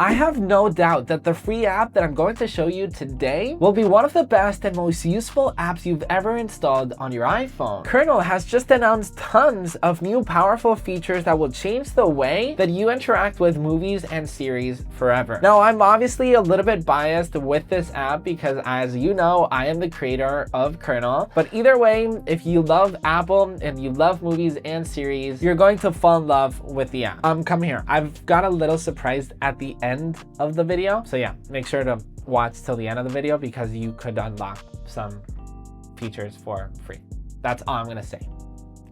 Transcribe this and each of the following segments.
I have no doubt that the free app that I'm going to show you today will be one of the best and most useful apps you've ever installed on your iPhone. Kernel has just announced tons of new powerful features that will change the way that you interact with movies and series forever. Now, I'm obviously a little bit biased with this app because, as you know, I am the creator of Kernel. But either way, if you love Apple and you love movies and series, you're going to fall in love with the app. Come here. I've got a little surprise at the end of the video. So yeah, make sure to watch till the end of the video because you could unlock some features for free. That's all I'm gonna say.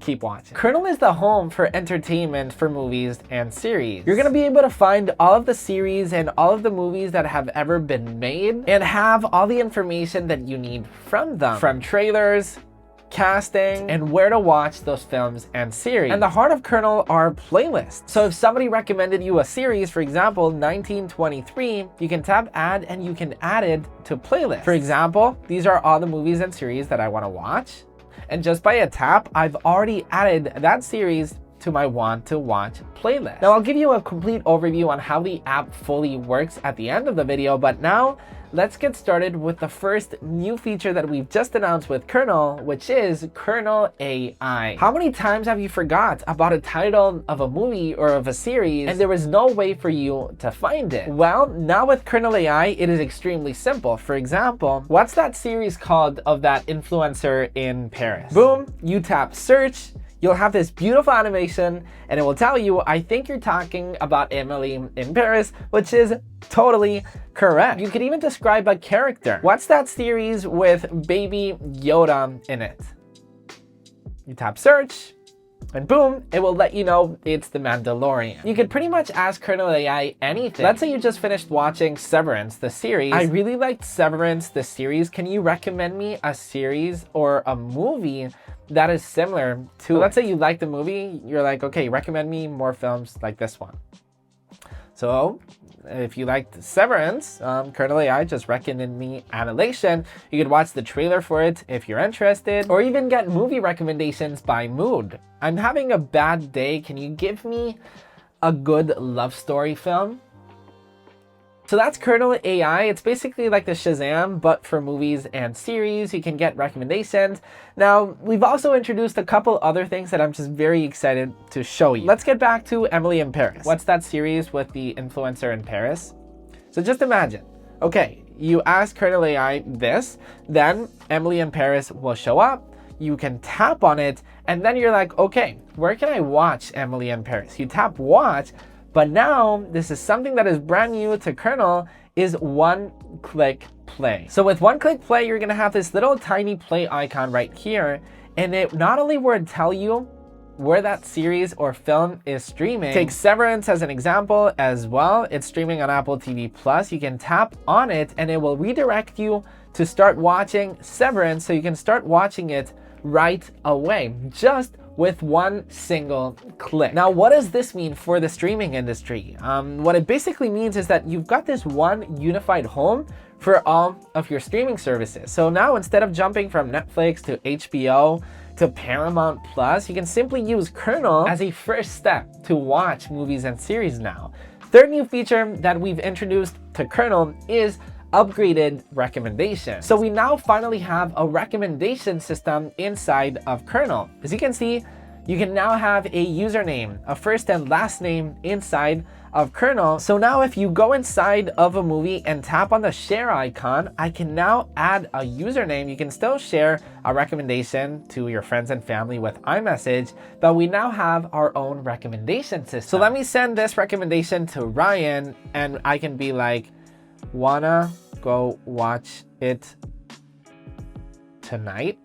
Keep watching. Kernel is the home for entertainment for movies and series. You're gonna be able to find all of the series and all of the movies that have ever been made and have all the information that you need from them. From trailers, casting, and where to watch those films and series. And the heart of Kernel are playlists. So if somebody recommended you a series, for example, 1923, you can tap add and you can add it to playlist. For example, these are all the movies and series that I want to watch. And just by a tap, I've already added that series to my want to watch playlist. Now I'll give you a complete overview on how the app fully works at the end of the video, but now let's get started with the first new feature that we've just announced with Kernel, which is Kernel AI. How many times have you forgot about a title of a movie or of a series and there was no way for you to find it? Well, now with Kernel AI, it is extremely simple. For example, what's that series called of that influencer in Paris? Boom, you tap search, you'll have this beautiful animation and it will tell you, I think you're talking about Emily in Paris, which is totally correct. You could even describe a character. What's that series with Baby Yoda in it? You tap search and boom, it will let you know it's The Mandalorian. You could pretty much ask Kernel AI anything. Let's say you just finished watching Severance, the series. I really liked Severance, the series. Can you recommend me a series or a movie that is similar to, let's say you like the movie, you're like, okay, recommend me more films like this one. So if you liked Severance, Kernel AI just recommended me Annihilation. You could watch the trailer for it if you're interested, or even get movie recommendations by mood. I'm having a bad day. Can you give me a good love story film? So that's Kernel AI. It's basically like the Shazam, but for movies and series. You can get recommendations. Now, we've also introduced a couple other things that I'm just very excited to show you. Let's get back to Emily in Paris. What's that series with the influencer in Paris? So just imagine, okay, you ask Kernel AI this, then Emily in Paris will show up. You can tap on it, and then you're like, okay, where can I watch Emily in Paris? You tap watch. But now, this is something that is brand new to Kernel, is one-click play. So with one-click play, you're gonna have this little tiny play icon right here, and it not only will tell you where that series or film is streaming. Take Severance as an example as well. It's streaming on Apple TV+. You can tap on it, and it will redirect you to start watching Severance, so you can start watching it right away, just with one single click. Now, what does this mean for the streaming industry? What it basically means is that you've got this one unified home for all of your streaming services. So now, instead of jumping from Netflix to HBO to Paramount Plus, you can simply use Kernel as a first step to watch movies and series now. Third new feature that we've introduced to Kernel is upgraded recommendation. So we now finally have a recommendation system inside of Kernel. As you can see, you can now have a username, a first and last name inside of Kernel. So now if you go inside of a movie and tap on the share icon, I can now add a username. You can still share a recommendation to your friends and family with iMessage, but we now have our own recommendation system. So let me send this recommendation to Ryan, and I can be like, wanna go watch it tonight?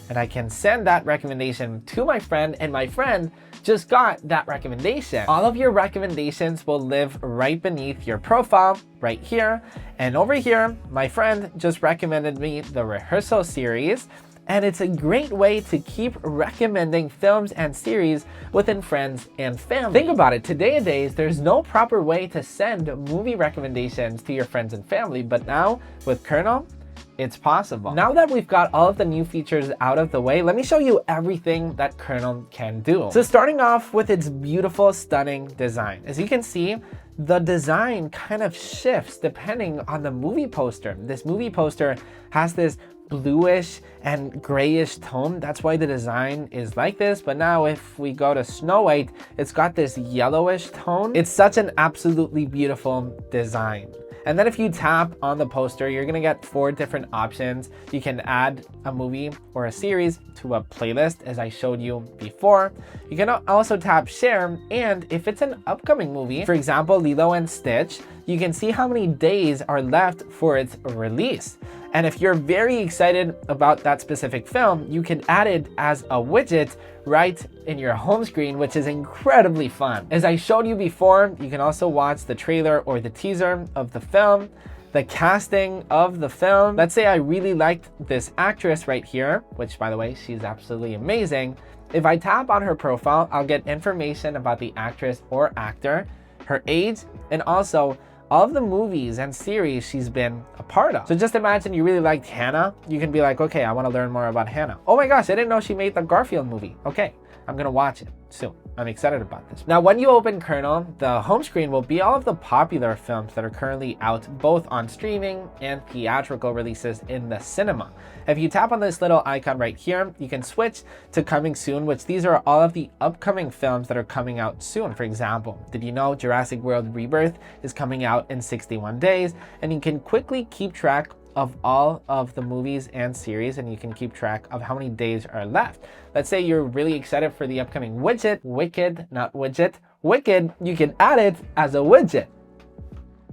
And I can send that recommendation to my friend, and my friend just got that recommendation. All of your recommendations will live right beneath your profile right here. And over here, my friend just recommended me the Rehearsal series. And it's a great way to keep recommending films and series within friends and family. Think about it, today-a-days, there's no proper way to send movie recommendations to your friends and family, but now with Kernel, it's possible. Now that we've got all of the new features out of the way, let me show you everything that Kernel can do. So starting off with its beautiful, stunning design. As you can see, the design kind of shifts depending on the movie poster. This movie poster has this bluish and grayish tone. That's why the design is like this. But now if we go to Snow White, it's got this yellowish tone. It's such an absolutely beautiful design. And then if you tap on the poster, you're gonna get 4 different options. You can add a movie or a series to a playlist, as I showed you before. You can also tap share, and if it's an upcoming movie, for example, Lilo and Stitch, you can see how many days are left for its release. And if you're very excited about that specific film, you can add it as a widget right in your home screen, which is incredibly fun. As I showed you before, you can also watch the trailer or the teaser of the film, the casting of the film. Let's say I really liked this actress right here, which by the way, she's absolutely amazing. If I tap on her profile, I'll get information about the actress or actor, her age, and also all of the movies and series she's been a part of. So just imagine you really liked Hannah. You can be like, okay, I want to learn more about Hannah. Oh my gosh, I didn't know she made the Garfield movie. Okay, I'm gonna watch it soon. I'm excited about this. Now, when you open Kernel, the home screen will be all of the popular films that are currently out both on streaming and theatrical releases in the cinema. If you tap on this little icon right here, you can switch to coming soon, which these are all of the upcoming films that are coming out soon. For example, did you know Jurassic World Rebirth is coming out in 61 days? And you can quickly keep track of all of the movies and series, and you can keep track of how many days are left. Let's say you're really excited for the upcoming Wicked, not widget, Wicked, you can add it as a widget.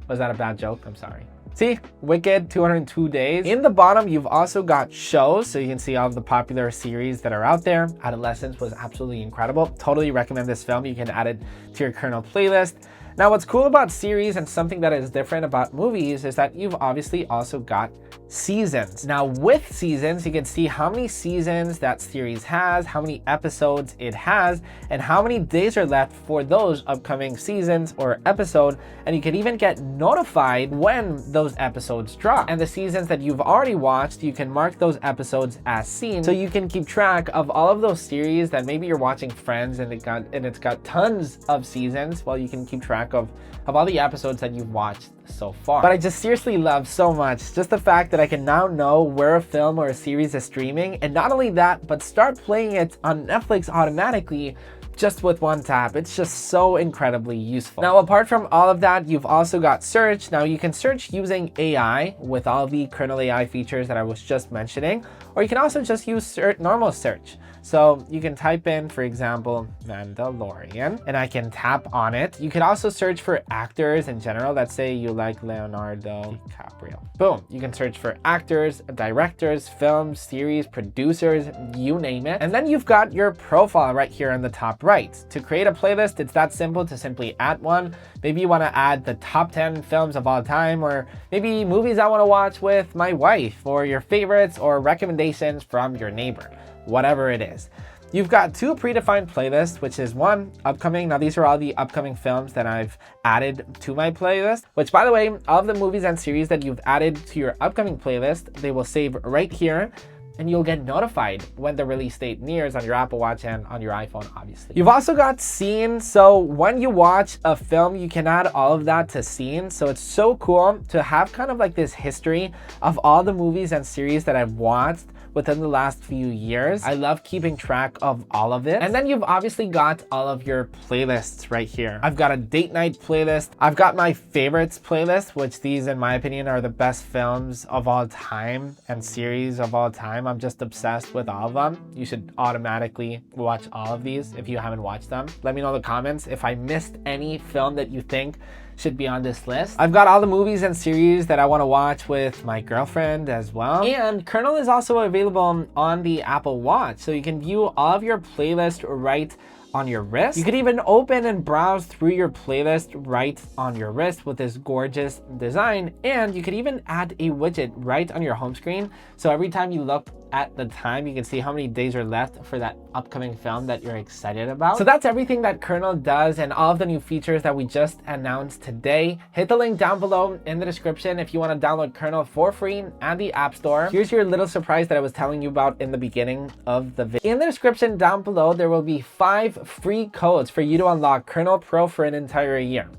Was that a bad joke? I'm sorry. See, Wicked, 202 days. In the bottom, you've also got shows, so you can see all of the popular series that are out there. Adolescence was absolutely incredible. Totally recommend this film. You can add it to your Kernel playlist. Now, what's cool about series and something that is different about movies is that you've obviously also got seasons. Now, with seasons, you can see how many seasons that series has, how many episodes it has, and how many days are left for those upcoming seasons or episode. And you can even get notified when those episodes drop. And the seasons that you've already watched, you can mark those episodes as seen, so you can keep track of all of those series that maybe you're watching Friends and it's got tons of seasons. Well, you can keep track of all the episodes that you've watched so far. But I just seriously love so much just the fact that I can now know where a film or a series is streaming, and not only that, but start playing it on Netflix automatically just with one tap. It's just so incredibly useful. Now, apart from all of that, you've also got search. Now, you can search using AI with all the Kernel AI features that I was just mentioning, or you can also just use normal search. So you can type in, for example, Mandalorian, and I can tap on it. You can also search for actors in general. Let's say you like Leonardo DiCaprio. Boom, you can search for actors, directors, films, series, producers, you name it. And then you've got your profile right here in the top right. To create a playlist, it's that simple to simply add one. Maybe you want to add the top 10 films of all time, or maybe movies I want to watch with my wife, or your favorites or recommendations from your neighbor. Whatever it is. You've got 2 predefined playlists, which is one upcoming. Now, these are all the upcoming films that I've added to my playlist, which, by the way, all of the movies and series that you've added to your upcoming playlist, they will save right here, and you'll get notified when the release date nears on your Apple Watch and on your iPhone, obviously. You've also got scenes. So when you watch a film, you can add all of that to scenes. So it's so cool to have kind of like this history of all the movies and series that I've watched within the last few years. I love keeping track of all of it. And then you've obviously got all of your playlists right here. I've got a date night playlist. I've got my favorites playlist, which these, in my opinion, are the best films of all time and series of all time. I'm just obsessed with all of them. You should automatically watch all of these if you haven't watched them. Let me know in the comments if I missed any film that you think should be on this list. I've got all the movies and series that I want to watch with my girlfriend as well. And Kernel is also available on the Apple Watch, so you can view all of your playlist right on your wrist. You could even open and browse through your playlist right on your wrist with this gorgeous design. And you could even add a widget right on your home screen. So every time you look at the time, you can see how many days are left for that upcoming film that you're excited about. So that's everything that Kernel does and all of the new features that we just announced today. Hit the link down below in the description if you want to download Kernel for free and the App Store. Here's your little surprise that I was telling you about in the beginning of the video. In the description down below, there will be 5 free codes for you to unlock Kernel Pro for an entire year.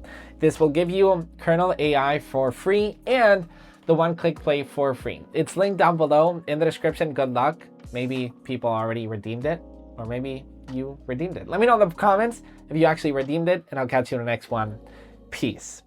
This will give you Kernel AI for free and the one-click play for free. It's linked down below in the description. Good luck. Maybe people already redeemed it, or maybe you redeemed it. Let me know in the comments if you actually redeemed it, and I'll catch you in the next one. Peace.